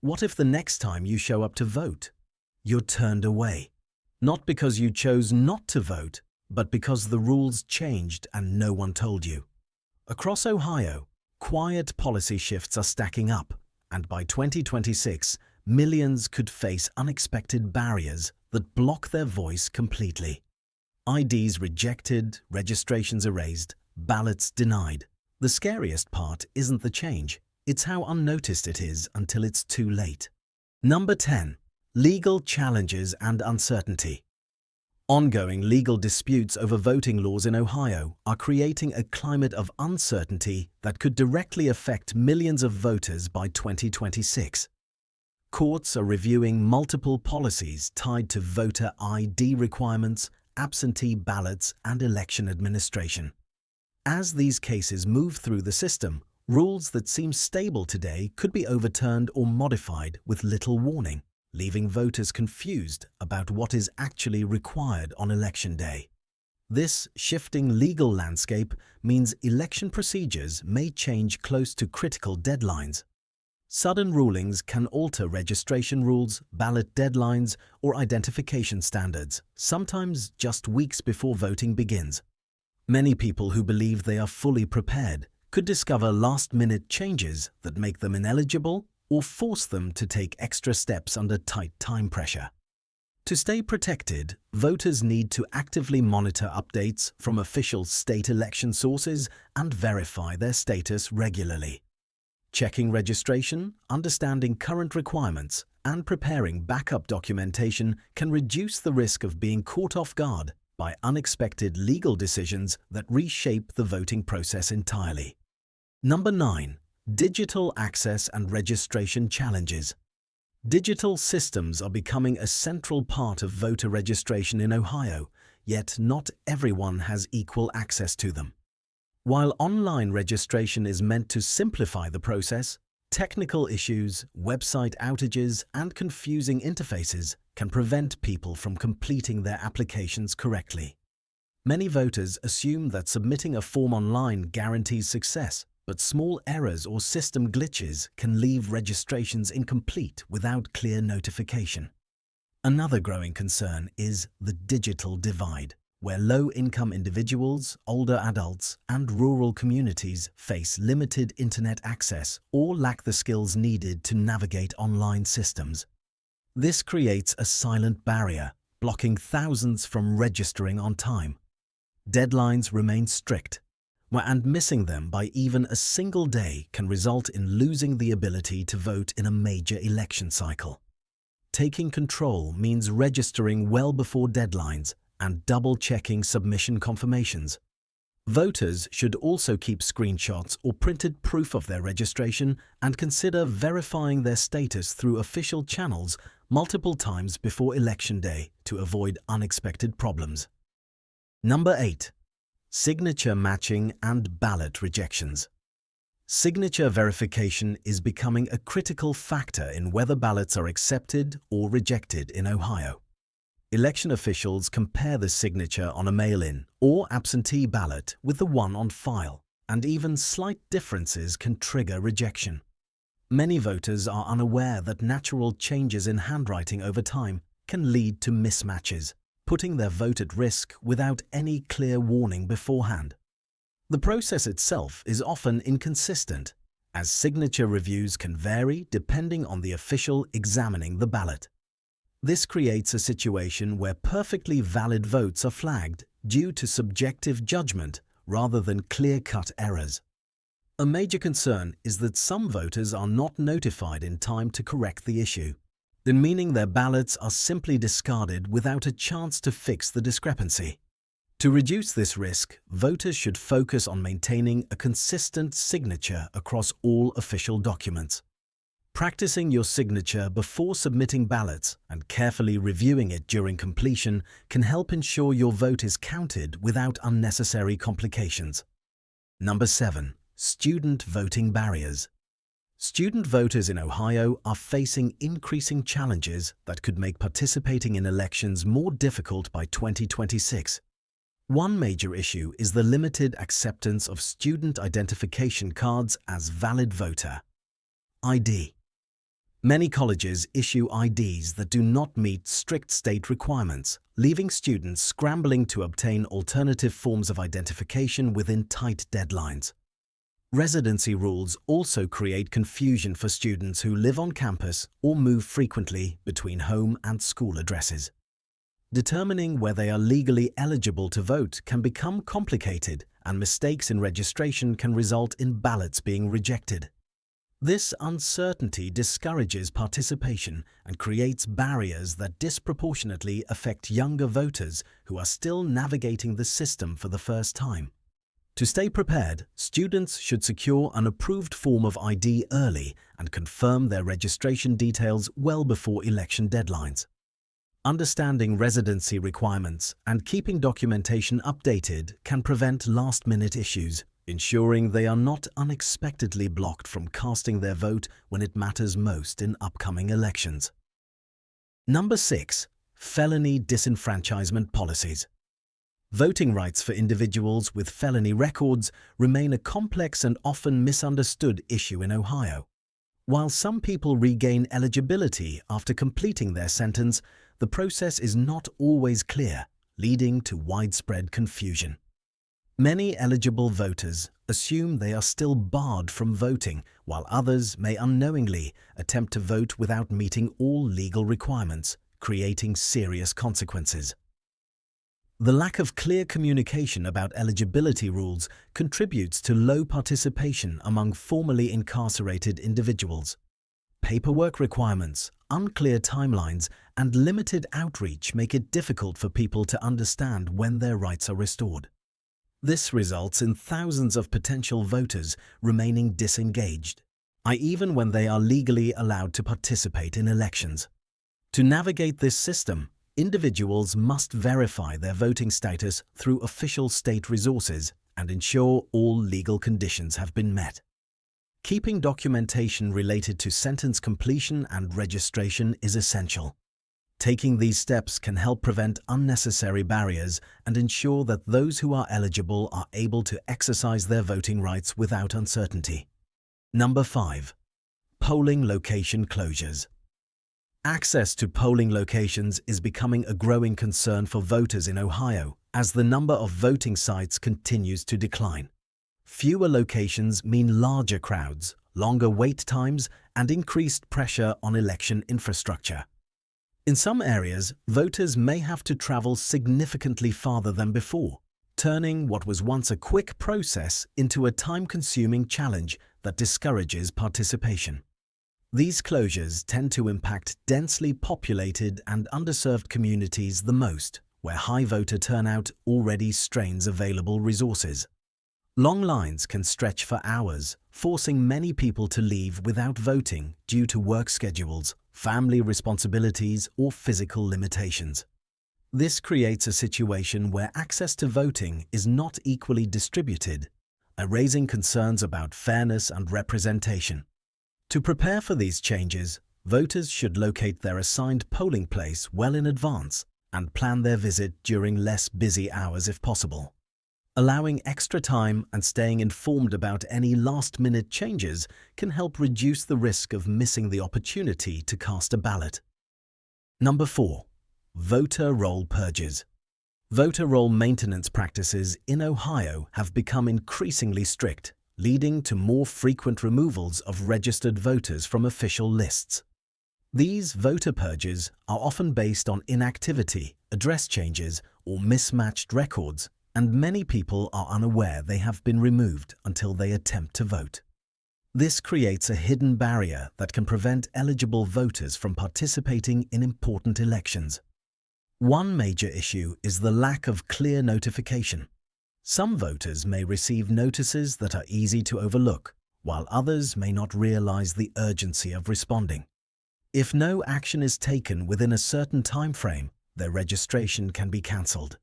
What if the next time you show up to vote, you're turned away? Not because you chose not to vote, but because the rules changed and no one told you. Across Ohio, quiet policy shifts are stacking up, and by 2026, millions could face unexpected barriers that block their voice completely. IDs rejected, registrations erased, ballots denied. The scariest part isn't the change, it's how unnoticed it is until it's too late. Number 10. Legal challenges and uncertainty. Ongoing legal disputes over voting laws in Ohio are creating a climate of uncertainty that could directly affect millions of voters by 2026. Courts are reviewing multiple policies tied to voter ID requirements, absentee ballots, and election administration. As these cases move through the system, rules that seem stable today could be overturned or modified with little warning, leaving voters confused about what is actually required on Election Day. This shifting legal landscape means election procedures may change close to critical deadlines. Sudden rulings can alter registration rules, ballot deadlines, or identification standards, sometimes just weeks before voting begins. Many people who believe they are fully prepared could discover last-minute changes that make them ineligible or force them to take extra steps under tight time pressure. To stay protected, voters need to actively monitor updates from official state election sources and verify their status regularly. Checking registration, understanding current requirements, and preparing backup documentation can reduce the risk of being caught off guard by unexpected legal decisions that reshape the voting process entirely. Number 9. Digital access and registration challenges. Digital systems are becoming a central part of voter registration in Ohio, yet not everyone has equal access to them. While online registration is meant to simplify the process, technical issues, website outages, and confusing interfaces can prevent people from completing their applications correctly. Many voters assume that submitting a form online guarantees success, but small errors or system glitches can leave registrations incomplete without clear notification. Another growing concern is the digital divide, where low-income individuals, older adults, and rural communities face limited internet access or lack the skills needed to navigate online systems. This creates a silent barrier, blocking thousands from registering on time. Deadlines remain strict, and missing them by even a single day can result in losing the ability to vote in a major election cycle. Taking control means registering well before deadlines and double-checking submission confirmations. Voters should also keep screenshots or printed proof of their registration and consider verifying their status through official channels multiple times before Election Day to avoid unexpected problems. Number 8. Signature matching and ballot rejections. Signature verification is becoming a critical factor in whether ballots are accepted or rejected in Ohio. Election officials compare the signature on a mail-in or absentee ballot with the one on file, and even slight differences can trigger rejection. Many voters are unaware that natural changes in handwriting over time can lead to mismatches, putting their vote at risk without any clear warning beforehand. The process itself is often inconsistent, as signature reviews can vary depending on the official examining the ballot. This creates a situation where perfectly valid votes are flagged due to subjective judgment rather than clear-cut errors. A major concern is that some voters are not notified in time to correct the issue, meaning their ballots are simply discarded without a chance to fix the discrepancy. To reduce this risk, voters should focus on maintaining a consistent signature across all official documents. Practicing your signature before submitting ballots and carefully reviewing it during completion can help ensure your vote is counted without unnecessary complications. Number 7. Student voting barriers. Student voters in Ohio are facing increasing challenges that could make participating in elections more difficult by 2026. One major issue is the limited acceptance of student identification cards as valid voter ID. Many colleges issue IDs that do not meet strict state requirements, leaving students scrambling to obtain alternative forms of identification within tight deadlines. Residency rules also create confusion for students who live on campus or move frequently between home and school addresses. Determining where they are legally eligible to vote can become complicated, and mistakes in registration can result in ballots being rejected. This uncertainty discourages participation and creates barriers that disproportionately affect younger voters who are still navigating the system for the first time. To stay prepared, students should secure an approved form of ID early and confirm their registration details well before election deadlines. Understanding residency requirements and keeping documentation updated can prevent last-minute issues, ensuring they are not unexpectedly blocked from casting their vote when it matters most in upcoming elections. Number 6. Felony disenfranchisement policies. Voting rights for individuals with felony records remain a complex and often misunderstood issue in Ohio. While some people regain eligibility after completing their sentence, the process is not always clear, leading to widespread confusion. Many eligible voters assume they are still barred from voting, while others may unknowingly attempt to vote without meeting all legal requirements, creating serious consequences. The lack of clear communication about eligibility rules contributes to low participation among formerly incarcerated individuals. Paperwork requirements, unclear timelines, and limited outreach make it difficult for people to understand when their rights are restored. This results in thousands of potential voters remaining disengaged, even when they are legally allowed to participate in elections. To navigate this system, individuals must verify their voting status through official state resources and ensure all legal conditions have been met. Keeping documentation related to sentence completion and registration is essential. Taking these steps can help prevent unnecessary barriers and ensure that those who are eligible are able to exercise their voting rights without uncertainty. Number 5. Polling location closures. Access to polling locations is becoming a growing concern for voters in Ohio as the number of voting sites continues to decline. Fewer locations mean larger crowds, longer wait times, and increased pressure on election infrastructure. In some areas, voters may have to travel significantly farther than before, turning what was once a quick process into a time-consuming challenge that discourages participation. These closures tend to impact densely populated and underserved communities the most, where high voter turnout already strains available resources. Long lines can stretch for hours, forcing many people to leave without voting due to work schedules, family responsibilities, or physical limitations. This creates a situation where access to voting is not equally distributed, raising concerns about fairness and representation. To prepare for these changes, voters should locate their assigned polling place well in advance and plan their visit during less busy hours if possible. Allowing extra time and staying informed about any last-minute changes can help reduce the risk of missing the opportunity to cast a ballot. Number 4. Voter roll purges. Voter roll maintenance practices in Ohio have become increasingly strict, leading to more frequent removals of registered voters from official lists. These voter purges are often based on inactivity, address changes, or mismatched records, and many people are unaware they have been removed until they attempt to vote. This creates a hidden barrier that can prevent eligible voters from participating in important elections. One major issue is the lack of clear notification. Some voters may receive notices that are easy to overlook, while others may not realize the urgency of responding. If no action is taken within a certain time frame, their registration can be cancelled.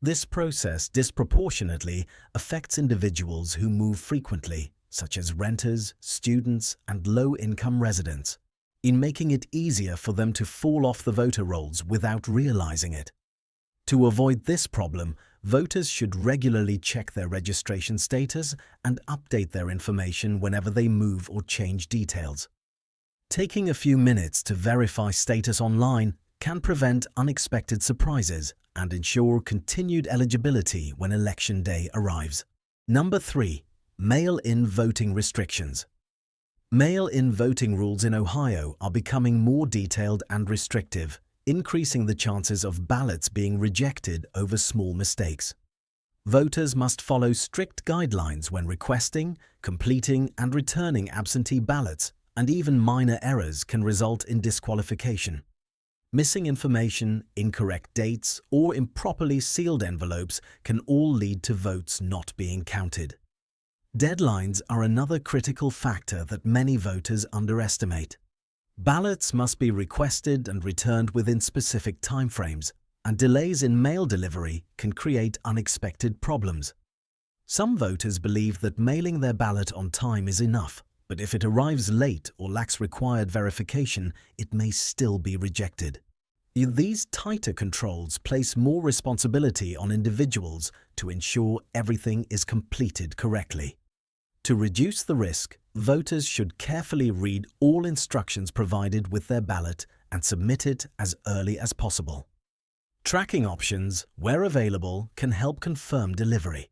This process disproportionately affects individuals who move frequently, such as renters, students, and low-income residents, in making it easier for them to fall off the voter rolls without realizing it. To avoid this problem, voters should regularly check their registration status and update their information whenever they move or change details. Taking a few minutes to verify status online can prevent unexpected surprises and ensure continued eligibility when Election Day arrives. Number 3. Mail-in voting restrictions. Mail-in voting rules in Ohio are becoming more detailed and restrictive, increasing the chances of ballots being rejected over small mistakes. Voters must follow strict guidelines when requesting, completing, and returning absentee ballots, and even minor errors can result in disqualification. Missing information, incorrect dates, or improperly sealed envelopes can all lead to votes not being counted. Deadlines are another critical factor that many voters underestimate. Ballots must be requested and returned within specific timeframes, and delays in mail delivery can create unexpected problems. Some voters believe that mailing their ballot on time is enough, but if it arrives late or lacks required verification, it may still be rejected. These tighter controls place more responsibility on individuals to ensure everything is completed correctly. To reduce the risk, voters should carefully read all instructions provided with their ballot and submit it as early as possible. Tracking options, where available, can help confirm delivery.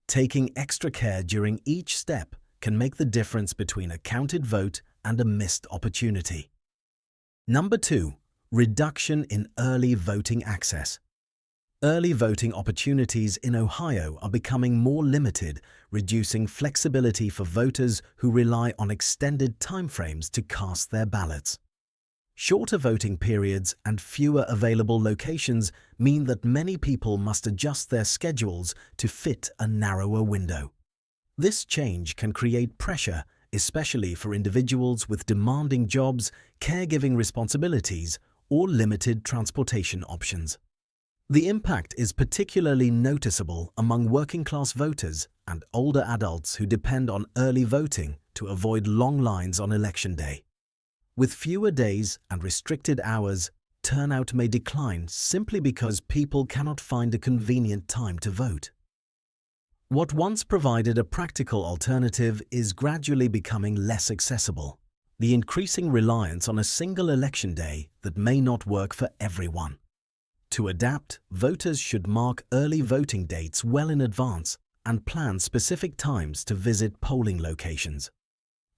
Taking extra care during each step can make the difference between a counted vote and a missed opportunity. Number 2. Reduction in early voting access. Early voting opportunities in Ohio are becoming more limited, reducing flexibility for voters who rely on extended timeframes to cast their ballots. Shorter voting periods and fewer available locations mean that many people must adjust their schedules to fit a narrower window. This change can create pressure, especially for individuals with demanding jobs, caregiving responsibilities, or limited transportation options. The impact is particularly noticeable among working-class voters and older adults who depend on early voting to avoid long lines on Election Day. With fewer days and restricted hours, turnout may decline simply because people cannot find a convenient time to vote. What once provided a practical alternative is gradually becoming less accessible, the increasing reliance on a single election day that may not work for everyone. To adapt, voters should mark early voting dates well in advance and plan specific times to visit polling locations.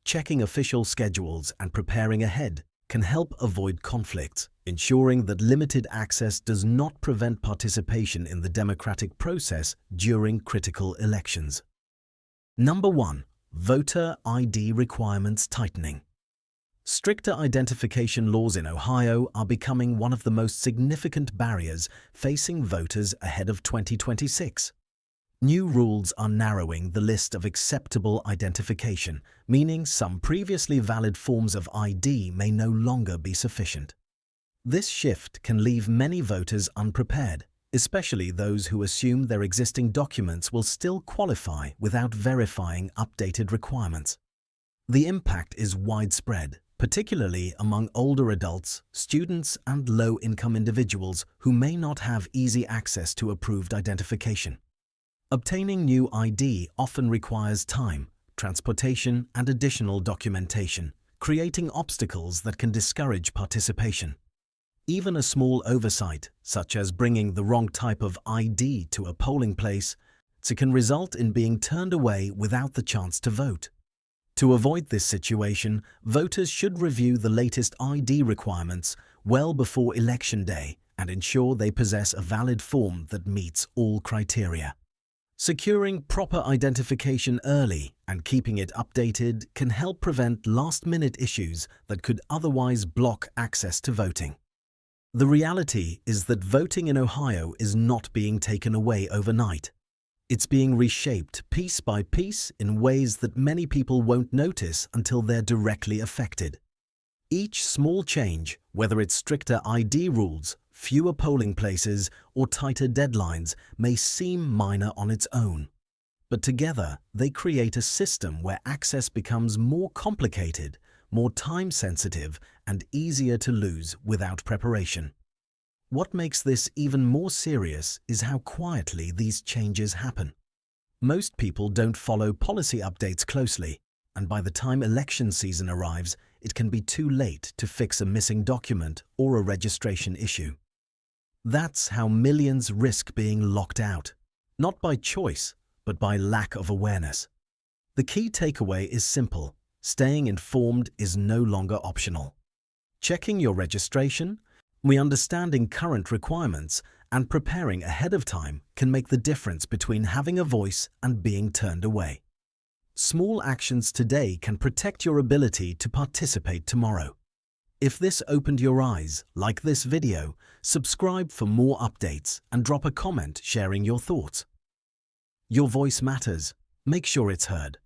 Checking official schedules and preparing ahead can help avoid conflicts, ensuring that limited access does not prevent participation in the democratic process during critical elections. Number 1. Voter ID requirements tightening. Stricter identification laws in Ohio are becoming one of the most significant barriers facing voters ahead of 2026. New rules are narrowing the list of acceptable identification, meaning some previously valid forms of ID may no longer be sufficient. This shift can leave many voters unprepared, especially those who assume their existing documents will still qualify without verifying updated requirements. The impact is widespread, particularly among older adults, students, and low-income individuals who may not have easy access to approved identification. Obtaining new ID often requires time, transportation, and additional documentation, creating obstacles that can discourage participation. Even a small oversight, such as bringing the wrong type of ID to a polling place, can result in being turned away without the chance to vote. To avoid this situation, voters should review the latest ID requirements well before Election Day and ensure they possess a valid form that meets all criteria. Securing proper identification early and keeping it updated can help prevent last-minute issues that could otherwise block access to voting. The reality is that voting in Ohio is not being taken away overnight. It's being reshaped piece by piece in ways that many people won't notice until they're directly affected. Each small change, whether it's stricter ID rules, fewer polling places, or tighter deadlines, may seem minor on its own. But together, they create a system where access becomes more complicated, more time-sensitive, and easier to lose without preparation. What makes this even more serious is how quietly these changes happen. Most people don't follow policy updates closely, and by the time election season arrives, it can be too late to fix a missing document or a registration issue. That's how millions risk being locked out, not by choice, but by lack of awareness. The key takeaway is simple: staying informed is no longer optional. Checking your registration, understanding current requirements, and preparing ahead of time can make the difference between having a voice and being turned away. Small actions today can protect your ability to participate tomorrow. If this opened your eyes, like this video, subscribe for more updates and drop a comment sharing your thoughts. Your voice matters. Make sure it's heard.